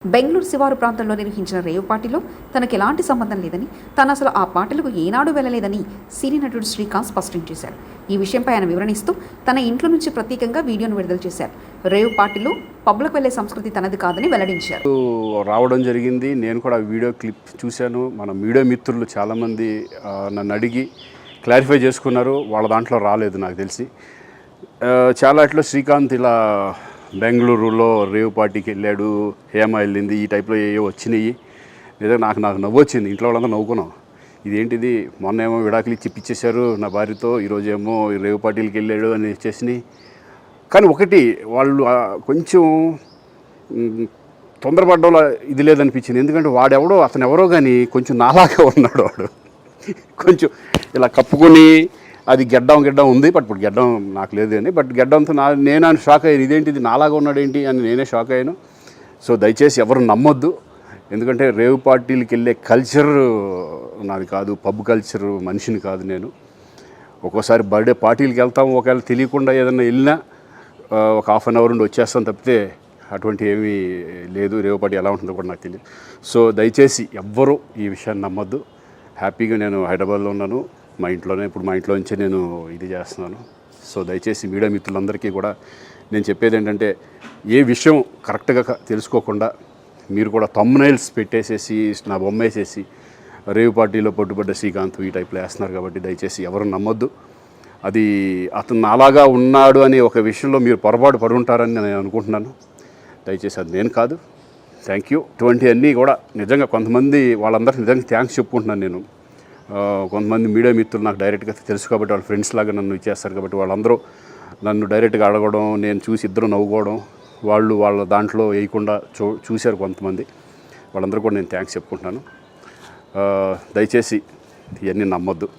బెంగళూరు శివారు ప్రాంతంలో నిర్వహించిన రేవ్ పార్టీలో తనకు ఎలాంటి సంబంధం లేదని, తాను అసలు ఆ పార్టీలకు ఏనాడు వెళ్ళలేదని సినీ నటుడు శ్రీకాంత్ స్పష్టం చేశారు. ఈ విషయంపై ఆయన వివరణిస్తూ తన ఇంట్లో నుంచి ప్రత్యేకంగా వీడియోను విడుదల చేశారు. రేవ్ పార్టీలో పబ్లకు వెళ్లే సంస్కృతి తనది కాదని వెల్లడించారు. రావడం జరిగింది. నేను కూడా వీడియో క్లిప్ చూశాను. మన మీడియా మిత్రులు చాలామంది నన్ను అడిగి క్లారిఫై చేసుకున్నారు. వాళ్ళ దాంట్లో రాలేదు నాకు తెలిసి. చాలా ఇట్లా శ్రీకాంత్ ఇలా బెంగళూరులో రేవ్ పార్టీకి వెళ్ళాడు, హేమ వెళ్ళింది, ఈ టైప్లో ఏవో వచ్చినాయి. నిజంగా నాకు నవ్వు వచ్చింది. ఇంట్లో వాళ్ళందరూ నవ్వుకున్నాం. ఇదేంటిది, మొన్న ఏమో విడాకులు ఇచ్చి పిచ్చేశారు నా భార్యతో, ఈరోజేమో రేవ్ పార్టీలకు వెళ్ళాడు అని వచ్చేసినాయి. కానీ ఒకటి వాళ్ళు కొంచెం తొందరపడ్డంలో ఇది లేదనిపించింది. ఎందుకంటే అతను ఎవరో కానీ కొంచెం నాలాగా ఉన్నాడు. వాడు కొంచెం ఇలా కప్పుకొని, అది గెడ్డం ఉంది, బట్ ఇప్పుడు గెడ్డం నాకు లేదు అని, బట్ గెడ్డంతో నేను షాక్ అయ్యాను. ఇదేంటిది నాలాగా ఉన్నాడు ఏంటి అని నేనే షాక్ అయ్యాను. సో దయచేసి ఎవరు నమ్మొద్దు. ఎందుకంటే రేవ్ పార్టీలకు వెళ్ళే కల్చర్ నాది కాదు, పబ్ కల్చర్ మనిషిని కాదు నేను. ఒక్కోసారి బర్త్డే పార్టీలకు వెళ్తాము, ఒకవేళ తెలియకుండా ఏదైనా వెళ్ళినా ఒక హాఫ్ అన్ అవర్ నుండి వచ్చేస్తాం తప్పితే అటువంటి ఏమీ లేదు. రేవ్ పార్టీ ఎలా ఉంటుందో కూడా నాకు తెలియదు. సో దయచేసి ఎవ్వరూ ఈ విషయాన్ని నమ్మొద్దు. హ్యాపీగా నేను హైదరాబాద్లో ఉన్నాను, మా ఇంట్లోనే. ఇప్పుడు మా ఇంట్లో నుంచే నేను ఇది చేస్తున్నాను. సో దయచేసి మీడియా మిత్రులందరికీ కూడా నేను చెప్పేది ఏంటంటే, ఏ విషయం కరెక్ట్గా తెలుసుకోకుండా మీరు కూడా థంబ్నైల్స్ పెట్టేసేసి నా బొమ్మ వేసేసి రేవ్ పార్టీలో పట్టుబడ్డ శ్రీకాంత్ ఈ టైప్లో వేస్తున్నారు. కాబట్టి దయచేసి ఎవరు నమ్మొద్దు. అది అతను అలాగా ఉన్నాడు అనే ఒక విషయంలో మీరు పొరపాటు పడి ఉంటారని నేను అనుకుంటున్నాను. దయచేసి అది నేను కాదు. Thank you. ఇటువంటివన్నీ కూడా నిజంగా కొంతమంది వాళ్ళందరికీ నిజంగా థ్యాంక్స్ చెప్పుకుంటున్నాను నేను. కొంతమంది మీడియా మిత్రులు నాకు డైరెక్ట్గా తెలుసు కాబట్టి, వాళ్ళ ఫ్రెండ్స్ లాగా నన్ను ఇచ్చేస్తారు కాబట్టి, వాళ్ళందరూ నన్ను డైరెక్ట్గా అడగడం, నేను చూసి ఇద్దరు నవ్వుకోవడం, వాళ్ళు వాళ్ళ దాంట్లో వేయకుండా చూశారు కొంతమంది. వాళ్ళందరూ కూడా నేను థ్యాంక్స్ చెప్పుకుంటున్నాను. దయచేసి ఇవన్నీ నమ్మొద్దు.